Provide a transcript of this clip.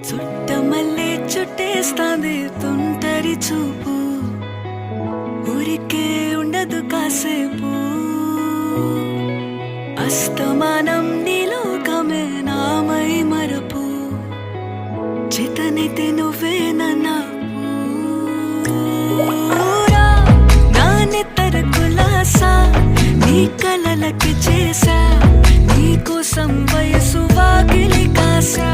చుట్టమల్లే చుట్టేస్తాంది తుంటరి చూపు, ఊరికే ఉండదు కాసేపు. అస్తమానం నీలోకమే నామై మరపు, చేతనైతే నువ్వే నాకు. నా నెత్తర కులాసా నీ కలలకి చేసా, నీ కోసం వయసు వాకిలి కాసా.